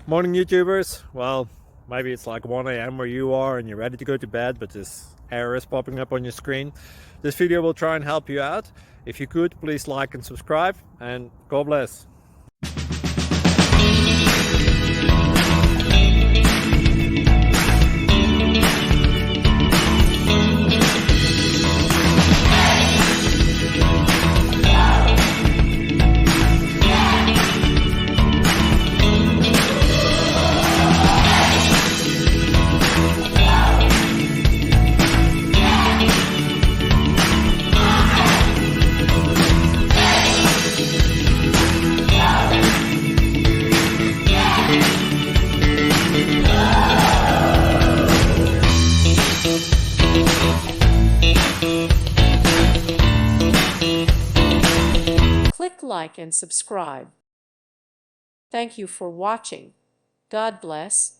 Morning YouTubers. Well, maybe it's like 1 a.m. where you are and you're ready to go to bed, but this error is popping up on your screen. This video will try and help you out. If you could, please like and subscribe, and God bless. Click like and subscribe. Thank you for watching. God bless.